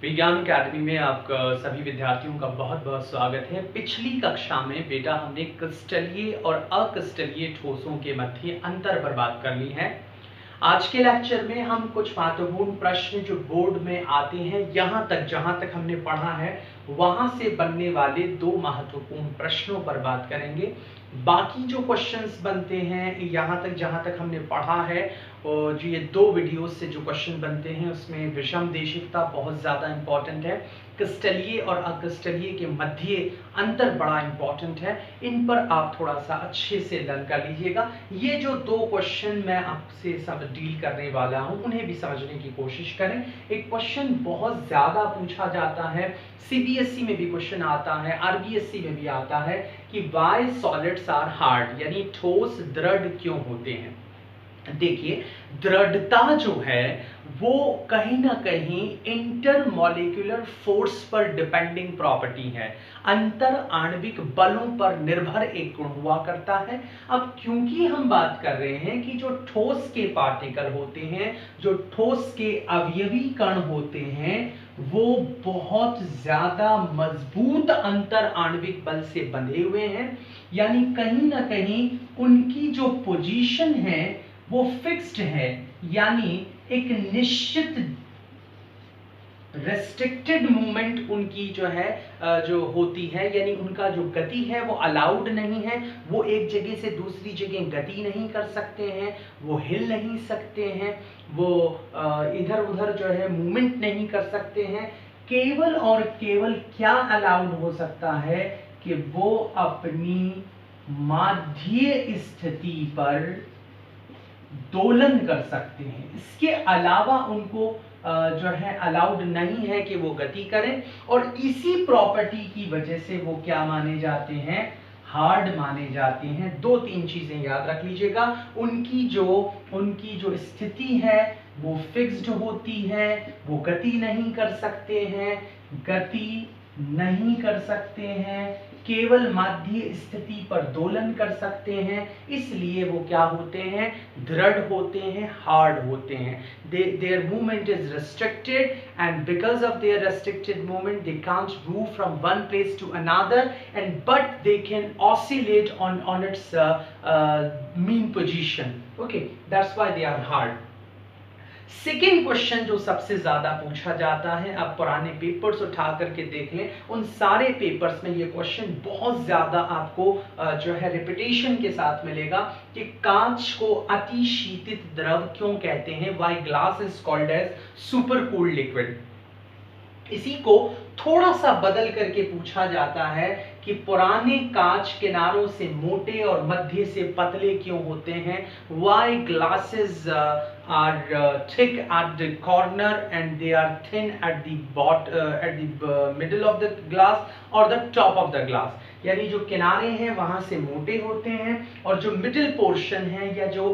विज्ञान अकेडमी में आपका सभी विद्यार्थियों का बहुत बहुत स्वागत है। पिछली कक्षा में बेटा हमने क्रिस्टलीय और अक्रिस्टलीय ठोसों के मध्य अंतर पर बात कर ली है। आज के लेक्चर में हम कुछ महत्वपूर्ण प्रश्न जो बोर्ड में आते हैं यहाँ तक जहाँ तक हमने पढ़ा है वहाँ से बनने वाले दो महत्वपूर्ण प्रश्नों पर बात करेंगे। बाकी जो क्वेश्चंस बनते हैं यहाँ तक जहाँ तक हमने पढ़ा है और जो ये दो वीडियोस से जो क्वेश्चन बनते हैं उसमें विषम देशिकता बहुत ज़्यादा इंपॉर्टेंट है। क्रिस्टलीय और अक्रिस्टलीय के मध्य अंतर बड़ा इंपॉर्टेंट है। इन पर आप थोड़ा सा अच्छे से लर्न कर लीजिएगा। ये जो दो क्वेश्चन मैं आपसे सब डील करने वाला हूँ उन्हें भी समझने की कोशिश करें। एक क्वेश्चन बहुत ज़्यादा पूछा जाता है, सीबीएसई में भी क्वेश्चन आता है, आरबीएसई में भी आता है कि वाई सॉलिड्स आर हार्ड, यानी ठोस दृढ़ क्यों होते हैं। देखिए, दृढ़ता जो है वो कहीं ना कहीं इंटरमॉलिक्यूलर फोर्स पर डिपेंडिंग प्रॉपर्टी है, अंतर आणविक बलों पर निर्भर एक गुण हुआ करता है। अब क्योंकि हम बात कर रहे हैं कि जो ठोस के पार्टिकल होते हैं, जो ठोस के अवयवी कण होते हैं, वो बहुत ज्यादा मजबूत अंतर आणविक बल से बंधे हुए हैं, यानी कहीं ना कहीं उनकी जो पोजीशन है वो फिक्स्ड है, यानी एक निश्चित रेस्ट्रिक्टेड मूवमेंट उनकी जो है जो होती है, यानी उनका जो गति है वो अलाउड नहीं है। वो एक जगह से दूसरी जगह गति नहीं कर सकते हैं, वो हिल नहीं सकते हैं, वो इधर उधर जो है मूवमेंट नहीं कर सकते हैं। केवल और केवल क्या अलाउड हो सकता है कि वो अपनी माध्य स्थिति पर दोलन कर सकते हैं। इसके अलावा उनको जो है अलाउड नहीं है कि वो गति करें, और इसी प्रॉपर्टी की वजह से वो क्या माने जाते हैं, हार्ड माने जाते हैं। दो तीन चीजें याद रख लीजिएगा। उनकी जो स्थिति है वो फिक्स्ड होती है, वो गति नहीं कर सकते हैं, केवल माध्य स्थिति पर दोलन कर सकते हैं, इसलिए वो क्या होते हैं, दृढ़ होते हैं, हार्ड होते हैं। Their movement is restricted, and because of their restricted movement they can't move from one place to another, but they can oscillate on its mean position. Okay, that's why they are hard. Second question जो सबसे ज्यादा पूछा जाता है, आप पुराने papers उठा करके देख लें, उन सारे पेपर्स में ये क्वेश्चन बहुत ज्यादा आपको जो है रिपीटेशन के साथ मिलेगा कि कांच को अतिशीतित द्रव क्यों कहते हैं, why glass is called as super cooled liquid. इसी को थोड़ा सा बदल करके पूछा जाता है कि पुराने कांच किनारों से मोटे और मध्य से पतले क्यों होते हैं, why glasses are thick at the corner and they are thin at the middle of the glass or the top of the glass, यानी जो किनारे हैं वहां से मोटे होते हैं और जो मिडिल पोर्शन है या जो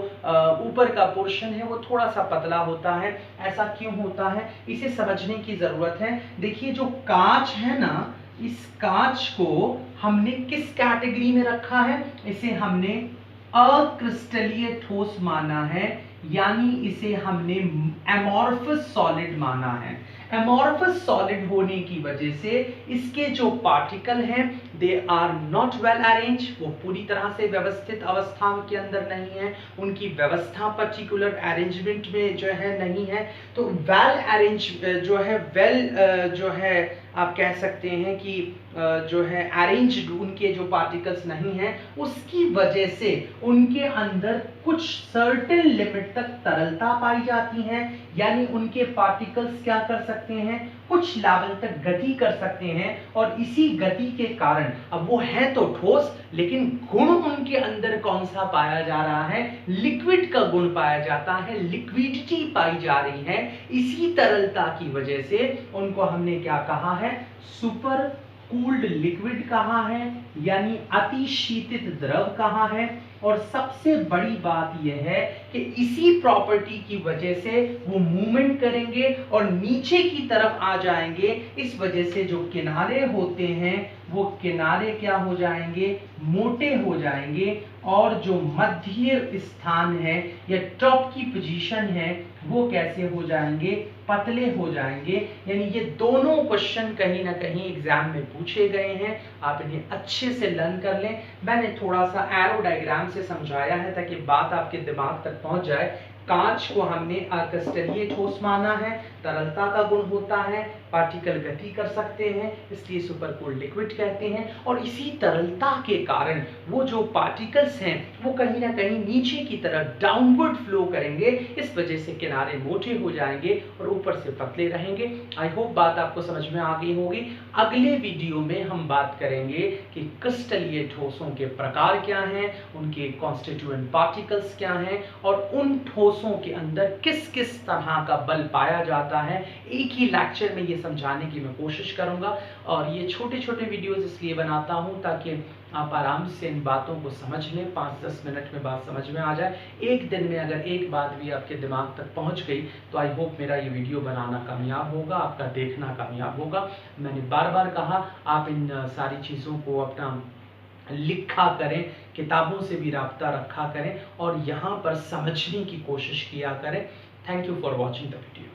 ऊपर का पोर्शन है वो थोड़ा सा पतला होता है। ऐसा क्यों होता है, इसे समझने की जरूरत है। देखिए, जो कांच है ना, इस कांच को हमने किस कैटेगरी में रखा है, इसे हमने अक्रिस्टलीय ठोस माना है, यानी इसे हमने एमॉर्फस सॉलिड माना है। एमॉर्फस सॉलिड होने की वजह से इसके जो पार्टिकल हैं they are not well arrange, वो पूरी तरह से व्यवस्थित अवस्था के अंदर नहीं है, उनकी व्यवस्था पर्टिकुलर अरेंजमेंट में जो है नहीं है। तो वेल अरेंज जो है आप कह सकते हैं कि जो है अरेंज्ड उनके जो पार्टिकल्स नहीं हैं, उसकी वजह से उनके अंदर कुछ सर्टेन लिमिट तक तरलता पाई जाती है, यानी उनके पार्टिकल्स क्या कर सकते हैं, कुछ लेवल तक गति कर सकते हैं, और इसी गति के कारण अब वो है तो ठोस, लेकिन गुण उनके अंदर कौन सा पाया जा रहा है, लिक्विड का गुण पाया जाता है, लिक्विडिटी पाई जा रही है। इसी तरलता की वजह से उनको हमने क्या कहा है, सुपर कूल्ड लिक्विड कहा है, यानी अतिशीतित द्रव कहा है। और सबसे बड़ी बात यह है कि इसी प्रॉपर्टी की वजह से वो मूवमेंट करेंगे और नीचे की तरफ आ जाएंगे। इस वजह से जो किनारे होते हैं वो किनारे क्या हो जाएंगे, मोटे हो जाएंगे, और जो मध्य स्थान है या टॉप की पोजीशन है वो कैसे हो जाएंगे, पतले हो जाएंगे। यानी ये दोनों क्वेश्चन कहीं ना कहीं एग्जाम में पूछे गए हैं, आप इन्हें अच्छे से लर्न कर लें। मैंने थोड़ा सा एरो डायग्राम से समझाया है ताकि बात आपके दिमाग तक पहुंच जाए। कांच को हमने क्रिस्टलीय ठोस माना है, तरलता का गुण होता है, पार्टिकल गति कर सकते हैं, इसलिए सुपर कूल्ड लिक्विड कहते हैं। और इसी तरलता के कारण वो जो पार्टिकल्स हैं वो कहीं ना कहीं नीचे की तरफ डाउनवर्ड फ्लो करेंगे, इस वजह से किनारे मोटे हो जाएंगे और ऊपर से पतले रहेंगे। आई होप बात आपको समझ में आ गई होगी। अगले वीडियो में हम बात करेंगे कि क्रिस्टलीय ठोसों के प्रकार क्या हैं, उनके कॉन्स्टिट्यूएंट पार्टिकल्स क्या हैं और उन ठोसों के अंदर किस किस तरह का बल पाया जाता है। एक ही लेक्चर में ये समझाने की मैं कोशिश करूंगा। और ये छोटे छोटे वीडियोस इसलिए बनाता हूं ताकि आप आराम से इन बातों को समझ लें, 5-10 मिनट में बात समझ में आ जाए। एक दिन में अगर एक बात भी आपके दिमाग तक पहुंच गई तो आई होप मेरा ये वीडियो बनाना कामयाब होगा, आपका देखना कामयाब होगा। मैंने बार बार कहा आप इन सारी चीज़ों को अपना लिखा करें, किताबों से भी राब्ता रखा करें और यहाँ पर समझने की कोशिश किया करें। Thank you for watching the video.